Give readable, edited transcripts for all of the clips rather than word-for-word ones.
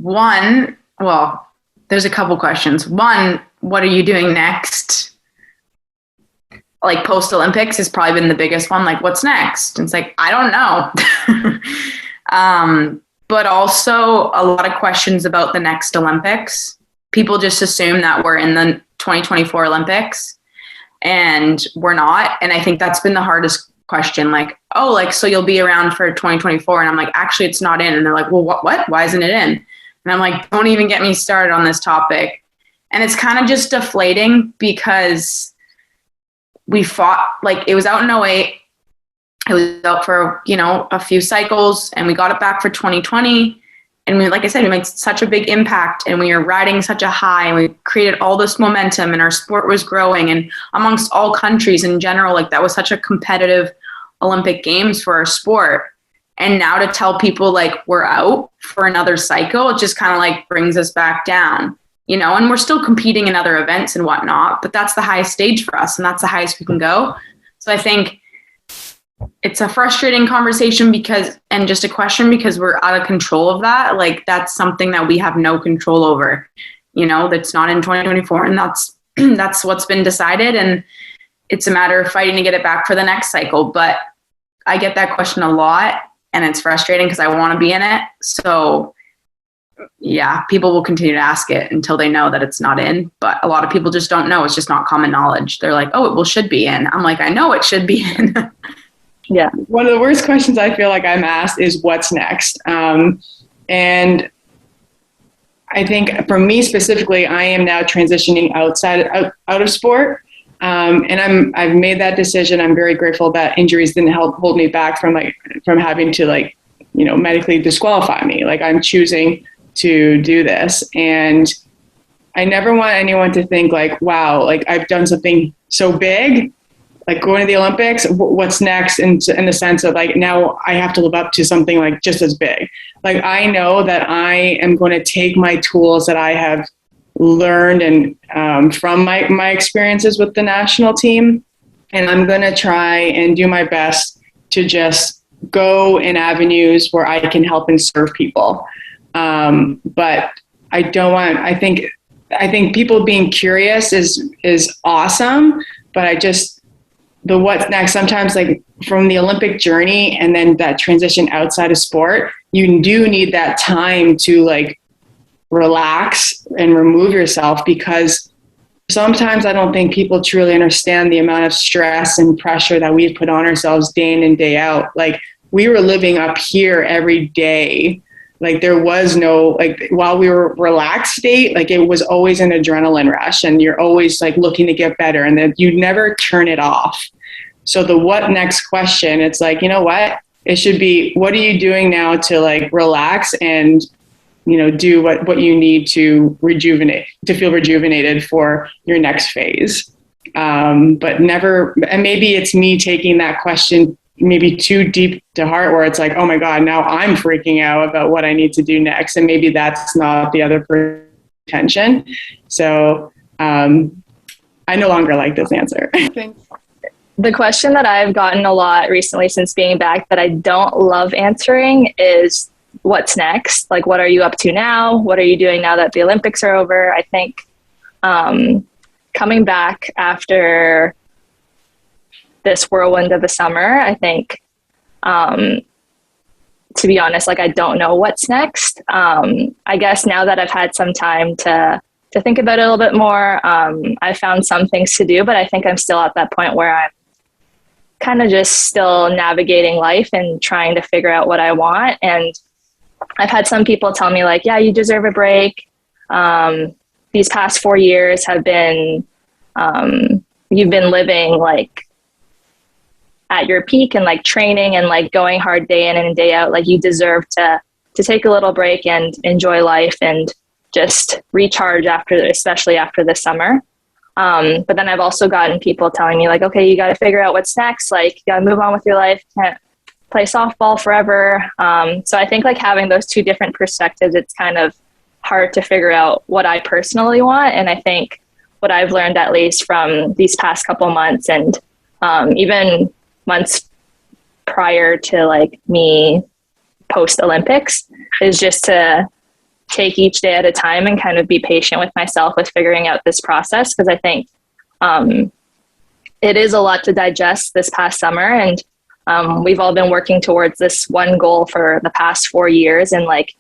One, well, there's a couple questions. One, what are you doing next? Like post Olympics has probably been the biggest one. Like, what's next? And it's like, I don't know. But also a lot of questions about the next Olympics. People just assume that we're in the 2024 Olympics and we're not. And I think that's been the hardest question. Like, oh, like, so you'll be around for 2024. And I'm like, actually, it's not in. And they're like, well, what? Why isn't it in? And I'm like, don't even get me started on this topic. And it's kind of just deflating because we fought, like it was out in 2008. It was out for, a few cycles and we got it back for 2020. And we, like I said, we made such a big impact and we were riding such a high and we created all this momentum and our sport was growing and amongst all countries in general, like that was such a competitive Olympic Games for our sport. And now to tell people like we're out for another cycle, it just kind of like brings us back down. And we're still competing in other events and whatnot, but that's the highest stage for us and that's the highest we can go. So I think it's a frustrating conversation and just a question because we're out of control of that. Like that's something that we have no control over, that's not in 2024. And that's what's been decided. And it's a matter of fighting to get it back for the next cycle. But I get that question a lot and it's frustrating because I want to be in it. So yeah, people will continue to ask it until they know that it's not in. But a lot of people just don't know. It's just not common knowledge. They're like, oh, it should be in. I'm like, I know it should be in. Yeah. One of the worst questions I feel like I'm asked is what's next? And I think for me specifically, I am now transitioning out of sport. And I've made that decision. I'm very grateful that injuries didn't hold me back from having to medically disqualify me. Like I'm choosing to do this. And I never want anyone to think like, wow, like I've done something so big, like going to the Olympics, what's next in the sense of like, now I have to live up to something like just as big. Like I know that I am going to take my tools that I have learned and from my experiences with the national team, and I'm going to try and do my best to just go in avenues where I can help and serve people. But I think people being curious is awesome, but the what's next, sometimes like from the Olympic journey and then that transition outside of sport, you do need that time to like relax and remove yourself, because sometimes I don't think people truly understand the amount of stress and pressure that we've put on ourselves day in and day out. Like we were living up here every day. Like there was no, like while we were relaxed state, like it was always an adrenaline rush and you're always like looking to get better and then you never turn it off. So the what next question, it's like, you know what, it should be, what are you doing now to like relax and, do what you need to feel rejuvenated for your next phase. But never, and maybe it's me taking that question maybe too deep to heart where it's like, oh my God, now I'm freaking out about what I need to do next. And maybe that's not the other person's intention. So I no longer like this answer. The question that I've gotten a lot recently since being back that I don't love answering is what's next? Like, what are you up to now? What are you doing now that the Olympics are over? I think coming back after this whirlwind of a summer, I think, to be honest, like I don't know what's next. I guess now that I've had some time to think about it a little bit more, I found some things to do, but I think I'm still at that point where I'm kind of just still navigating life and trying to figure out what I want. And I've had some people tell me like, yeah, you deserve a break. These past 4 years have been, you've been living like at your peak and like training and like going hard day in and day out. Like you deserve to take a little break and enjoy life and just recharge especially after the summer. But then I've also gotten people telling me like, okay, you got to figure out what's next. Like you got to move on with your life. Can't play softball forever. So I think like having those two different perspectives, it's kind of hard to figure out what I personally want. And I think what I've learned, at least from these past couple months and even months prior to like me post Olympics, is just to take each day at a time and kind of be patient with myself with figuring out this process. Because I think it is a lot to digest this past summer. And we've all been working towards this one goal for the past 4 years. And like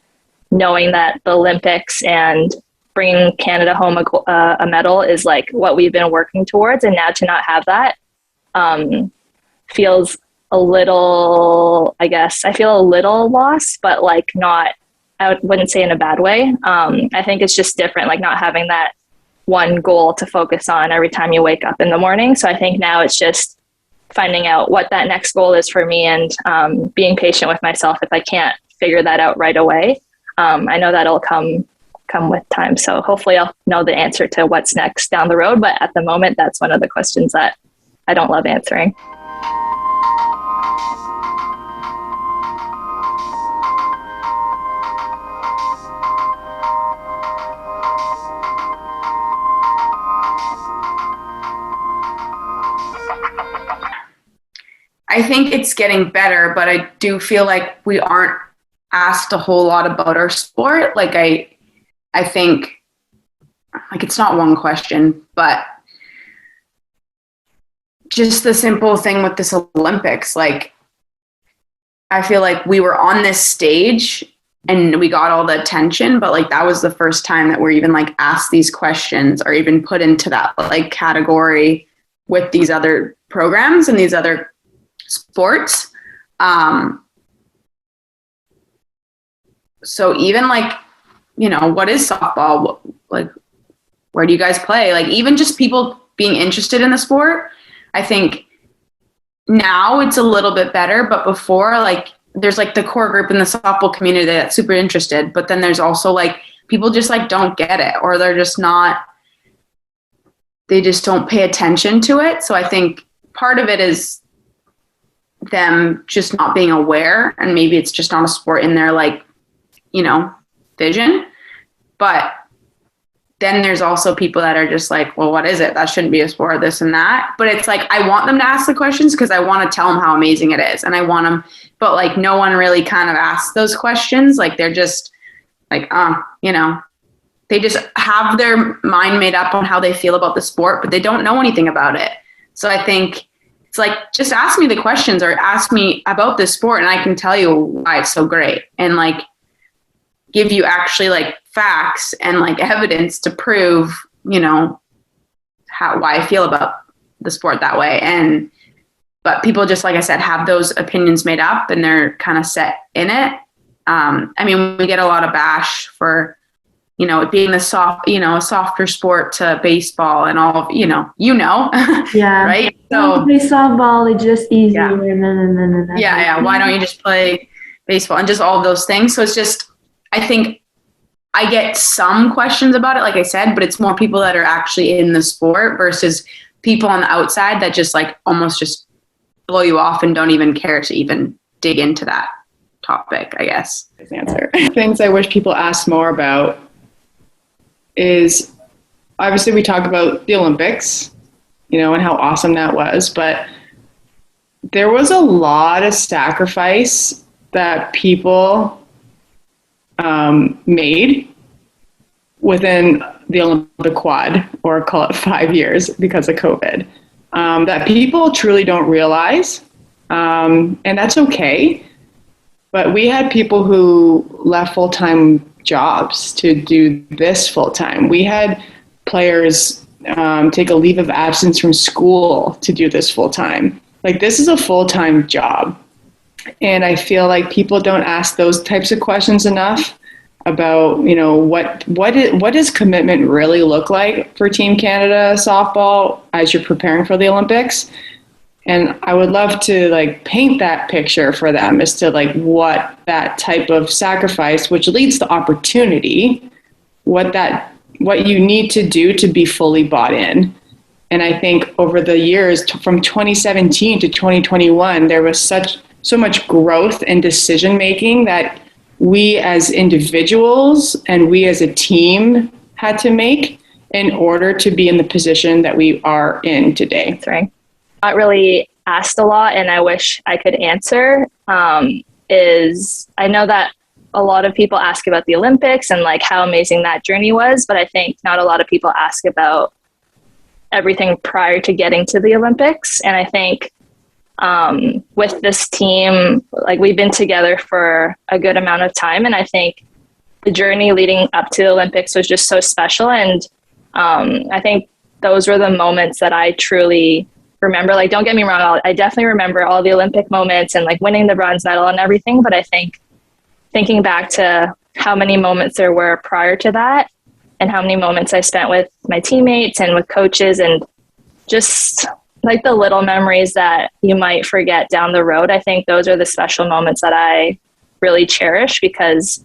knowing that the Olympics and bringing Canada home a medal is like what we've been working towards. And now to not have that feels a little, I guess, I feel a little lost, but like not, I wouldn't say in a bad way. I think it's just different, like not having that one goal to focus on every time you wake up in the morning. So I think now it's just finding out what that next goal is for me and being patient with myself if I can't figure that out right away. I know that'll come with time. So hopefully I'll know the answer to what's next down the road. But at the moment, that's one of the questions that I don't love answering. I think it's getting better, but I do feel like we aren't asked a whole lot about our sport. Like I think like it's not one question, but just the simple thing with this Olympics, like I feel like we were on this stage and we got all the attention, but like that was the first time that we're even like asked these questions or even put into that like category with these other programs and these other sports. So even like, you know, what is softball? Like, where do you guys play? Like even just people being interested in the sport. I think now it's a little bit better, but before, like there's like the core group in the softball community that's super interested, but then there's also like people just like don't get it, or they're just not, they just don't pay attention to it. So I think part of it is them just not being aware, and maybe it's just not a sport in their like, you know, vision. But then there's also people that are just like, well, what is it? That shouldn't be a sport, this and that. But it's like, I want them to ask the questions because I want to tell them how amazing it is. And I want them, but like no one really kind of asks those questions. Like they're just like, you know, they just have their mind made up on how they feel about the sport, but they don't know anything about it. So I think it's like, just ask me the questions or ask me about this sport and I can tell you why it's so great. And like, give you actually like facts and like evidence to prove, you know, why I feel about the sport that way. But people just, like I said, have those opinions made up and they're kind of set in it. I mean, we get a lot of bash for, you know, it being a softer sport to baseball and all, yeah, right? So play softball, it's just easier. Yeah. Why don't you just play baseball and just all of those things? So it's just, I think I get some questions about it, like I said, but it's more people that are actually in the sport versus people on the outside that just like almost just blow you off and don't even care to even dig into that topic, I guess. Answer. Things I wish people asked more about is, obviously we talk about the Olympics, you know, and how awesome that was, but there was a lot of sacrifice that people made within the Olympic quad, or call it 5 years because of COVID, that people truly don't realize. And that's okay. But we had people who left full-time jobs to do this full-time. We had players take a leave of absence from school to do this full-time. Like, this is a full-time job. And I feel like people don't ask those types of questions enough about, you know, what does commitment really look like for Team Canada softball as you're preparing for the Olympics. And I would love to like paint that picture for them as to like what that type of sacrifice, which leads to opportunity, what you need to do to be fully bought in. And I think over the years from 2017 to 2021, there was so much growth and decision making that we as individuals and we as a team had to make in order to be in the position that we are in today. That's right. Not really asked a lot, and I wish I could answer, is I know that a lot of people ask about the Olympics and like how amazing that journey was, but I think not a lot of people ask about everything prior to getting to the Olympics. And I think with this team, like we've been together for a good amount of time, and I think the journey leading up to the Olympics was just so special. And I think those were the moments that I truly remember. Like, don't get me wrong, I definitely remember all the Olympic moments and like winning the bronze medal and everything, but I think thinking back to how many moments there were prior to that and how many moments I spent with my teammates and with coaches and just like the little memories that you might forget down the road, I think those are the special moments that I really cherish, because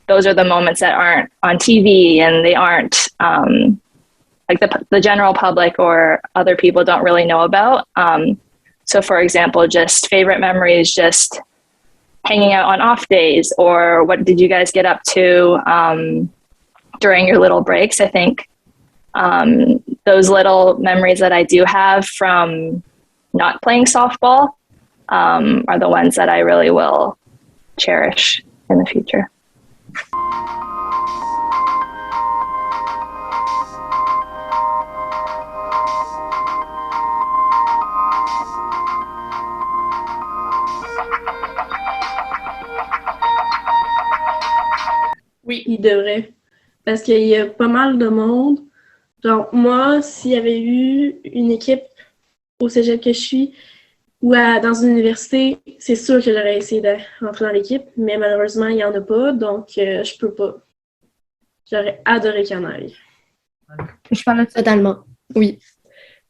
those are the moments that aren't on TV and they aren't like the general public or other people don't really know about. So for example, just favorite memories, just hanging out on off days, or what did you guys get up to during your little breaks? I think those little memories that I do have from not playing softball are the ones that I really will cherish in the future. Oui, il devrait. Parce qu'il y a pas mal de monde. Genre, moi, s'il y avait eu une équipe au cégep que je suis ou dans une université, c'est sûr que j'aurais essayé de rentrer dans l'équipe, mais malheureusement, il n'y en a pas, donc je peux pas. J'aurais adoré qu'il y en aille. Je parle totalement, oui.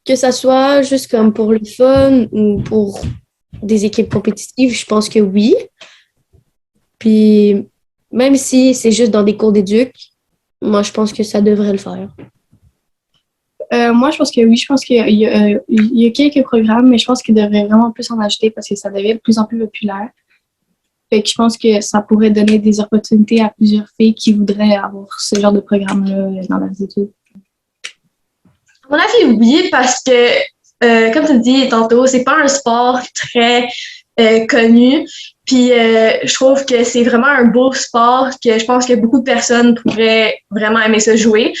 Que ça soit juste comme pour le fun ou pour des équipes compétitives, je pense que oui. Puis, même si c'est juste dans des cours d'éduc, moi, je pense que ça devrait le faire. Moi, je pense que oui. Je pense qu'il y a quelques programmes, mais je pense qu'ils devraient vraiment plus en ajouter parce que ça devient de plus en plus populaire. Fait que je pense que ça pourrait donner des opportunités à plusieurs filles qui voudraient avoir ce genre de programme-là dans leurs études. À mon avis, oui, parce que, comme tu dis tantôt, c'est pas un sport très connu. Puis je trouve que c'est vraiment un beau sport que je pense que beaucoup de personnes pourraient vraiment aimer ça jouer.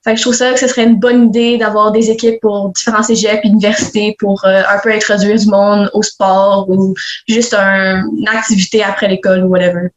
Fait que je trouve ça que ce serait une bonne idée d'avoir des équipes pour différents cégeps et universités pour un peu introduire du monde au sport ou juste une activité après l'école ou whatever.